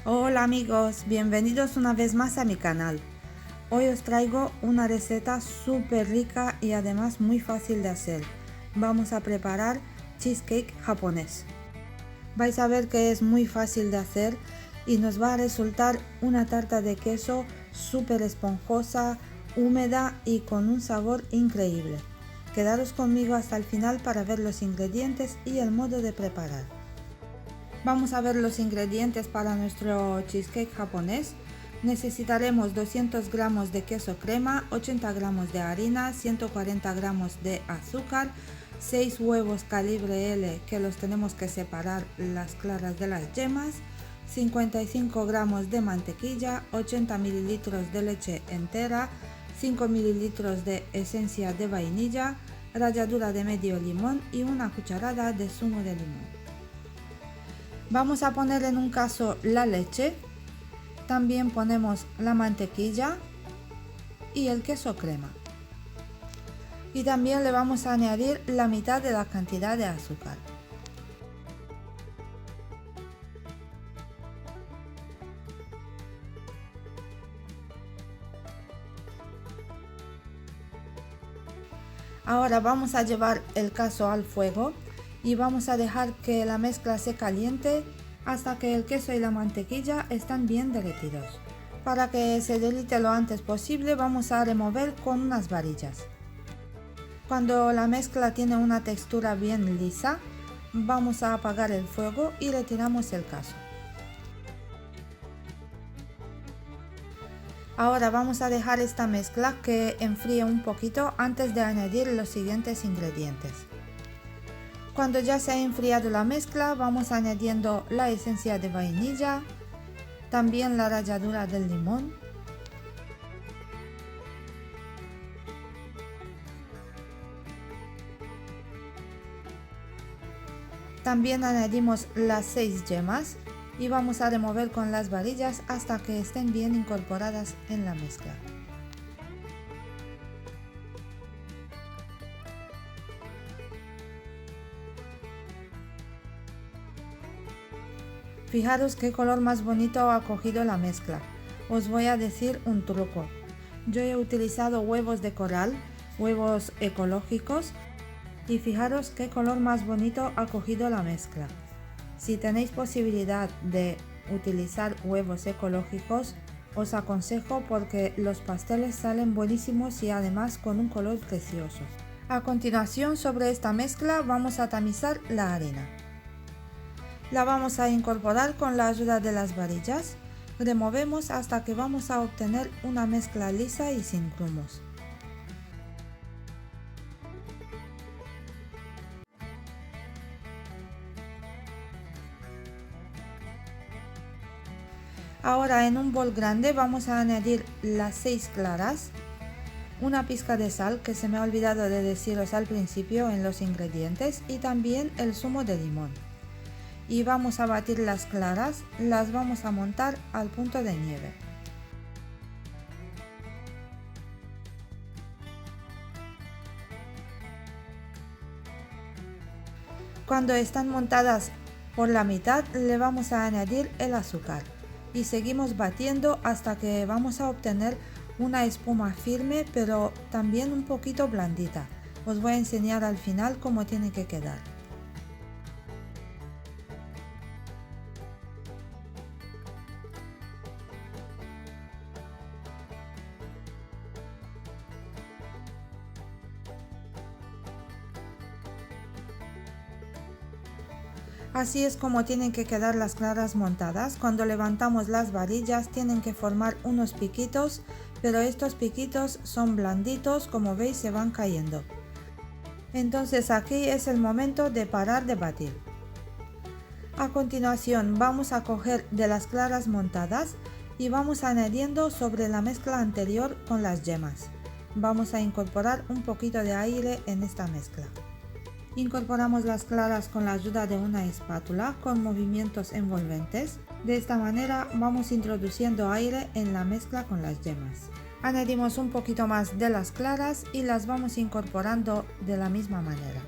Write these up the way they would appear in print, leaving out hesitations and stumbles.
Hola amigos, bienvenidos una vez más a mi canal. Hoy os traigo una receta súper rica y además muy fácil de hacer. Vamos a preparar cheesecake japonés. Vais a ver que es muy fácil de hacer y nos va a resultar una tarta de queso súper esponjosa, húmeda y con un sabor increíble. Quedaros conmigo hasta el final para ver los ingredientes y el modo de preparar. Vamos a ver los ingredientes para nuestro cheesecake japonés. Necesitaremos 200 gramos de queso crema, 80 gramos de harina, 140 gramos de azúcar, 6 huevos calibre L que los tenemos que separar las claras de las yemas, 55 gramos de mantequilla, 80 mililitros de leche entera, 5 mililitros de esencia de vainilla, ralladura de medio limón y una cucharada de zumo de limón. Vamos a poner en un caso la leche, también ponemos la mantequilla y el queso crema. Y también le vamos a añadir la mitad de la cantidad de azúcar. Ahora vamos a llevar el caso al fuego y vamos a dejar que la mezcla se caliente hasta que el queso y la mantequilla están bien derretidos. Para que se derrite lo antes posible vamos a remover con unas varillas. Cuando la mezcla tiene una textura bien lisa, vamos a apagar el fuego y retiramos el caso. Ahora vamos a dejar esta mezcla que enfríe un poquito antes de añadir los siguientes ingredientes. Cuando ya se ha enfriado la mezcla, vamos añadiendo la esencia de vainilla, también la ralladura del limón, también añadimos las 6 yemas y vamos a remover con las varillas hasta que estén bien incorporadas en la mezcla. Fijaros qué color más bonito ha cogido la mezcla. Os voy a decir un truco. Yo he utilizado huevos de coral, huevos ecológicos, y fijaros qué color más bonito ha cogido la mezcla. Si tenéis posibilidad de utilizar huevos ecológicos, os aconsejo porque los pasteles salen buenísimos y además con un color precioso. A continuación, sobre esta mezcla vamos a tamizar la harina. La vamos a incorporar con la ayuda de las varillas. Removemos hasta que vamos a obtener una mezcla lisa y sin grumos. Ahora en un bol grande vamos a añadir las 6 claras, una pizca de sal que se me ha olvidado de deciros al principio en los ingredientes y también el zumo de limón. Y vamos a batir las claras, las vamos a montar al punto de nieve. Cuando están montadas por la mitad le vamos a añadir el azúcar y seguimos batiendo hasta que vamos a obtener una espuma firme pero también un poquito blandita. Os voy a enseñar al final cómo tiene que quedar. Así es como tienen que quedar las claras montadas. Cuando levantamos las varillas tienen que formar unos piquitos, pero estos piquitos son blanditos, como veis se van cayendo. Entonces aquí es el momento de parar de batir. A continuación vamos a coger de las claras montadas y vamos añadiendo sobre la mezcla anterior con las yemas. Vamos a incorporar un poquito de aire en esta mezcla. Incorporamos las claras con la ayuda de una espátula con movimientos envolventes. De esta manera vamos introduciendo aire en la mezcla con las yemas. Añadimos un poquito más de las claras y las vamos incorporando de la misma manera.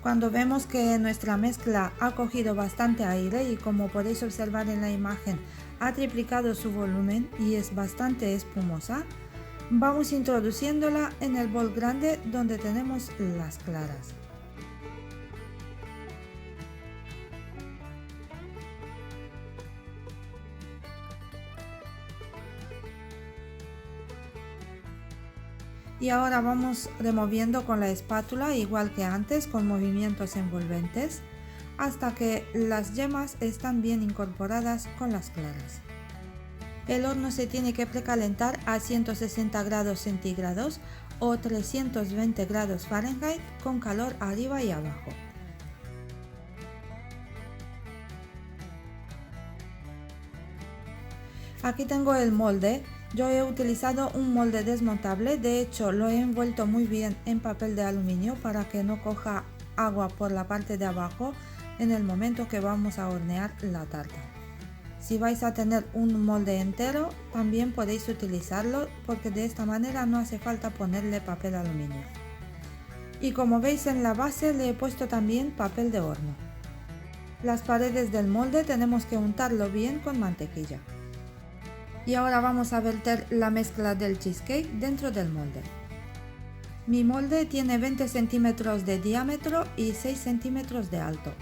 Cuando vemos que nuestra mezcla ha cogido bastante aire y como podéis observar en la imagen ha triplicado su volumen y es bastante espumosa, vamos introduciéndola en el bol grande donde tenemos las claras. Y ahora vamos removiendo con la espátula igual que antes con movimientos envolventes hasta que las yemas están bien incorporadas con las claras. El horno se tiene que precalentar a 160 grados centígrados o 320 grados Fahrenheit con calor arriba y abajo. Aquí tengo el molde. Yo he utilizado un molde desmontable, de hecho lo he envuelto muy bien en papel de aluminio para que no coja agua por la parte de abajo en el momento que vamos a hornear la tarta. Si vais a tener un molde entero, también podéis utilizarlo porque de esta manera no hace falta ponerle papel aluminio. Y como veis en la base le he puesto también papel de horno. Las paredes del molde tenemos que untarlo bien con mantequilla. Y ahora vamos a verter la mezcla del cheesecake dentro del molde. Mi molde tiene 20 centímetros de diámetro y 6 centímetros de alto.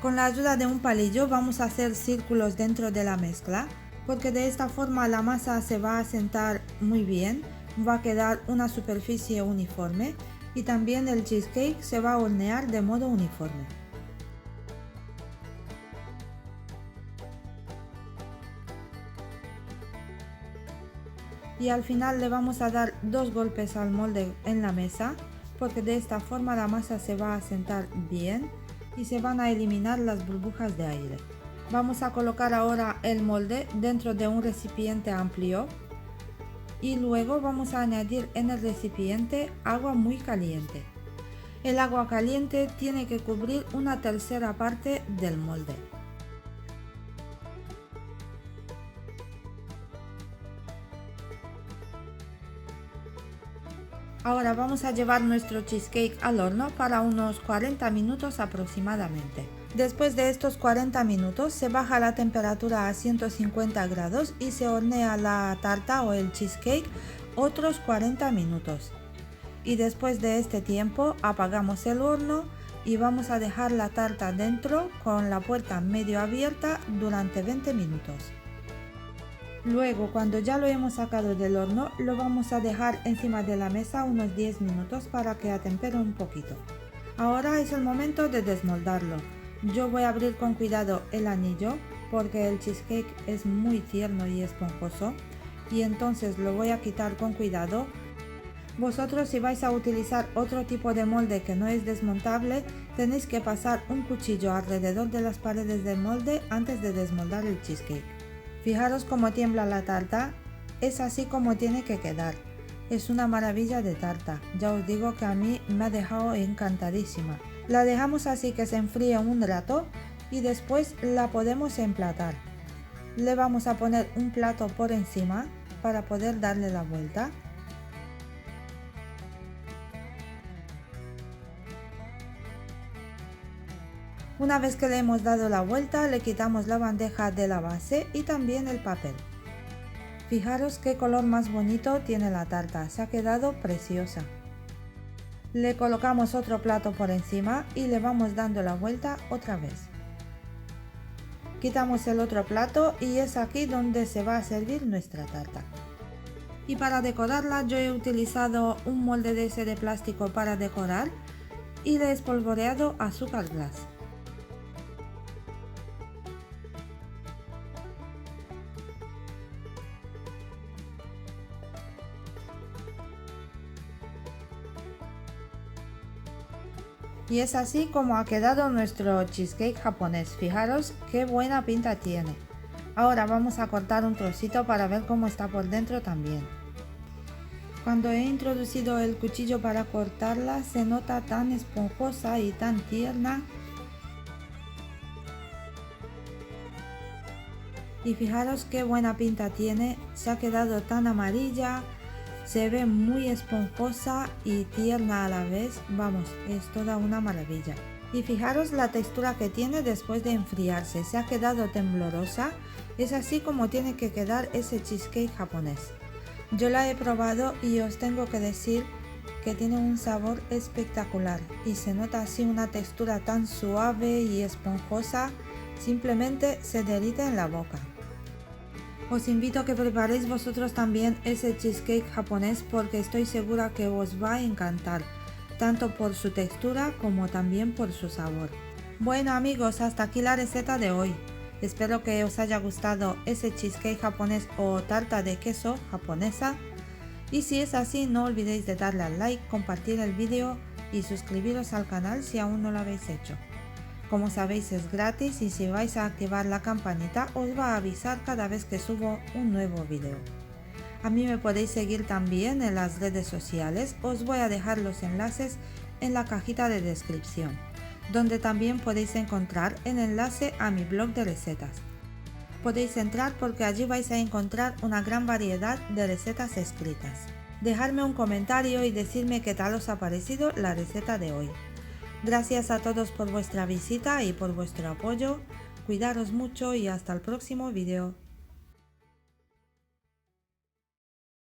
Con la ayuda de un palillo vamos a hacer círculos dentro de la mezcla, porque de esta forma la masa se va a asentar muy bien, va a quedar una superficie uniforme y también el cheesecake se va a hornear de modo uniforme. Y al final le vamos a dar 2 golpes al molde en la mesa, porque de esta forma la masa se va a asentar bien y se van a eliminar las burbujas de aire. Vamos a colocar ahora el molde dentro de un recipiente amplio y luego vamos a añadir en el recipiente agua muy caliente. El agua caliente tiene que cubrir una tercera parte del molde. Ahora vamos a llevar nuestro cheesecake al horno para unos 40 minutos aproximadamente. Después de estos 40 minutos se baja la temperatura a 150 grados y se hornea la tarta o el cheesecake otros 40 minutos. Y después de este tiempo apagamos el horno y vamos a dejar la tarta dentro con la puerta medio abierta durante 20 minutos. Luego, cuando ya lo hemos sacado del horno, lo vamos a dejar encima de la mesa unos 10 minutos para que atempere un poquito. Ahora es el momento de desmoldarlo. Yo voy a abrir con cuidado el anillo porque el cheesecake es muy tierno y esponjoso y entonces lo voy a quitar con cuidado. Vosotros, si vais a utilizar otro tipo de molde que no es desmontable, tenéis que pasar un cuchillo alrededor de las paredes del molde antes de desmoldar el cheesecake. Fijaros cómo tiembla la tarta, es así como tiene que quedar. Es una maravilla de tarta, ya os digo que a mí me ha dejado encantadísima. La dejamos así que se enfríe un rato y después la podemos emplatar. Le vamos a poner un plato por encima para poder darle la vuelta. Una vez que le hemos dado la vuelta, le quitamos la bandeja de la base y también el papel. Fijaros qué color más bonito tiene la tarta, se ha quedado preciosa. Le colocamos otro plato por encima y le vamos dando la vuelta otra vez. Quitamos el otro plato y es aquí donde se va a servir nuestra tarta. Y para decorarla yo he utilizado un molde de ese de plástico para decorar y le he espolvoreado azúcar glass. Y es así como ha quedado nuestro cheesecake japonés. Fijaros qué buena pinta tiene. Ahora vamos a cortar un trocito para ver cómo está por dentro también. Cuando he introducido el cuchillo para cortarla, se nota tan esponjosa y tan tierna. Y fijaros qué buena pinta tiene, se ha quedado tan amarilla, se ve muy esponjosa y tierna a la vez, vamos, es toda una maravilla. Y fijaros la textura que tiene después de enfriarse, se ha quedado temblorosa, es así como tiene que quedar ese cheesecake japonés. Yo la he probado y os tengo que decir que tiene un sabor espectacular y se nota así una textura tan suave y esponjosa, simplemente se derrite en la boca. Os invito a que preparéis vosotros también ese cheesecake japonés porque estoy segura que os va a encantar, tanto por su textura como también por su sabor. Bueno amigos, hasta aquí la receta de hoy. Espero que os haya gustado ese cheesecake japonés o tarta de queso japonesa. Y si es así, no olvidéis de darle al like, compartir el vídeo y suscribiros al canal si aún no lo habéis hecho. Como sabéis es gratis y si vais a activar la campanita os va a avisar cada vez que subo un nuevo vídeo. A mí me podéis seguir también en las redes sociales, os voy a dejar los enlaces en la cajita de descripción, donde también podéis encontrar el enlace a mi blog de recetas. Podéis entrar porque allí vais a encontrar una gran variedad de recetas escritas. Dejadme un comentario y decirme qué tal os ha parecido la receta de hoy. Gracias a todos por vuestra visita y por vuestro apoyo. Cuidaros mucho y hasta el próximo vídeo.